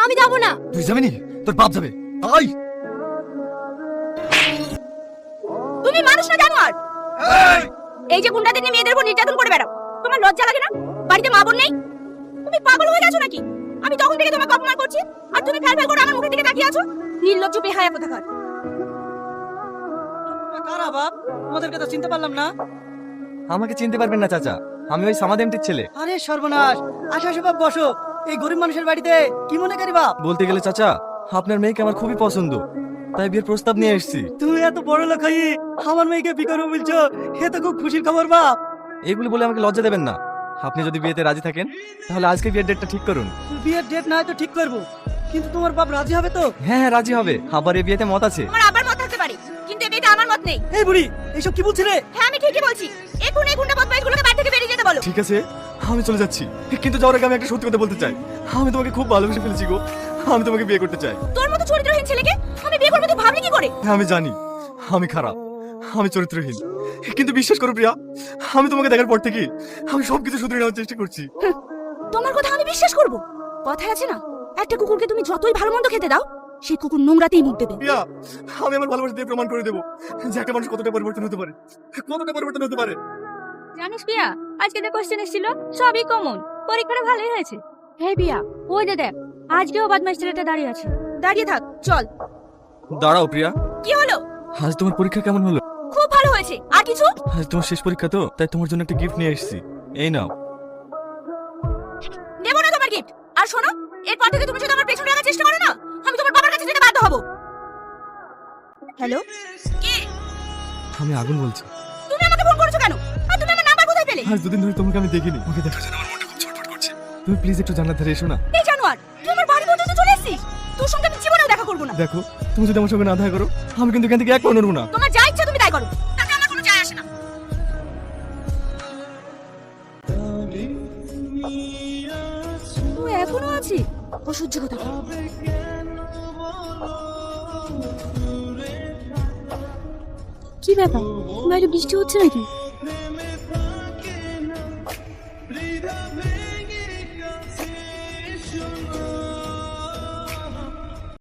আমি যাবো না। তুই যাবি নি? তোর বাপ যাবে। আই তুমি মানুষ না জানোয়ার। এই যে গুন্ডাদের নিয়ে মেয়েদের উপর নির্যাতন করে বেড়াও, তোমার লজ্জা লাগে না? বাড়িতে মা বোন নেই? তুমি পাগল হয়ে গেছো নাকি? আমি তখন থেকে তোমাকে অপমান করছি আর তুমি ফেল ফেল করে আমার মুখের দিকে তাকিয়ে আছো। নির্লজ্জ বেহায়া কোথাকার। কারা বাপ? তোমাদেরকে তো চিনতে পারলাম না। আমাকে চিনতে পারবেন না চাচা, আমি ওই সামাদেমটির ছেলে। আরে সর্বনাশ, আসো বাপ বসো। এই গরিব মানুষের বাড়িতে কি মনে করি বাপ? বলতে গেলে চাচা, আপনার মেয়েকে আমার খুবই পছন্দ, তাই বিয়ের প্রস্তাব নিয়ে এসেছি। তুমি এত বড় লোক হয়ে আমার মেয়েকে বিয়ে করবো বলছো, এ তো খুব খুশির খবর বাপ। এগুলো বলে আমাকে লজ্জা দেবেন না। আপনি যদি বিয়েতে রাজি থাকেন তাহলে আজকে বিয়ের ডেটটা ঠিক করুন। বিয়ের ডেট না হয় তো ঠিক করবো, কিন্তু তোমার বাপ রাজি হবে তো? হ্যাঁ হ্যাঁ, রাজি হবে। আবার এই বিয়েতে মত আছে। তোমার আবার মত থাকতে পারে, কিন্তু এই বিয়েতে আমার মত নেই। এই বুড়ি, এইসব কি বলছিলে? হ্যাঁ আমি ঠিকই বলছি। এখন এই গুন্ডা বদমাইশগুলোকে বাড়ি থেকে বেরিয়ে যেতে বলো। ঠিক আছে, আমি চলে যাচ্ছি, কিন্তু যাওয়ার আগে আমি একটা সত্যি কথা বলতে চাই। আমি তোমাকে খুব ভালোবেসে ফেলেছি গো, আমি তোমাকে বিয়ে করতে চাই। তোর মতো চরিত্রহীন ছেলেকে আমি বিয়ে করবো তুই ভাবলি কি করে? হ্যাঁ আমি জানি আমি খারাপ, আমি চরিত্রহীন, কিন্তু বিশ্বাস করো প্রিয়া, আমি তোমাকে দেখার পর থেকে আমি সবকিছু শুধরে নেওয়ার চেষ্টা করছি। তোমার কথা আমি বিশ্বাস করব? কথায় আছে না, একটা কুকুরকে তুমি যতই ভালো মন্দ খেতে দাও, সেই কুকুর নোংরাতেই মুখ দেবে। প্রিয়া, আমি আমার ভালোবাসা দিয়ে প্রমাণ করে দেবো যে একটা মানুষ কতটা পরিবর্তন হতে পারে, কতটা পরিবর্তন হতে পারে। জানিস পিয়া, আজকে যে কোশ্চেন এসেছিল সবই কমন, পরীক্ষাটা ভালোই হয়েছে। হে পিয়া, ওই যে দেখ, আজকেও বদমাইশ ছেলেটা দাঁড়িয়ে আছে। দাঁড়িয়ে থাক, চল। দাঁড়াও প্রিয়া, কি হলো? আজ তোমার পরীক্ষা কেমন হলো? খুব ভালো হয়েছে। আর কিছু? আজ তোমার শেষ পরীক্ষা তো, তাই তোমার জন্য একটা গিফট নিয়ে এসেছি, এই নাও। দেব না তোমার গিফট। আর শোনো, এরপর থেকে তুমি যদি আমার পেছনে লাগার চেষ্টা করো না, আমি তোমার বাবার কাছে যেতে বাধ্য হব। হ্যালো, কে? আমি আগুন বলছি। তুমি আমাকে ফোন করেছো কেন? আর তুমি আমার নাম্বার কোথায় পেলে? আজ দুদিন ধরে তোমাকে আমি দেখিনি, তোমাকে দেখার জন্য আমার মনটা খুব ছটফট করছে। তুমি প্লিজ একটু জানার ধারে এসো না। এই জানোয়ার, তুই আমার বাড়ি পর্যন্ত চলে এসেছিস। তোর সঙ্গে আমি জীবনেও দেখা করব না। দেখো, তুমি যদি আমার সঙ্গে না দেখা করো, আমি কিন্তু এখান থেকে এক পা নড়বো না। তোমার যা ইচ্ছা তুমি তাই করো, তাতে আমার কোনো যায় আসে না। ও এখনো আছে? অসহ্য কথা। কি ব্যাপার, বাইরে বৃষ্টি হচ্ছে নাকি?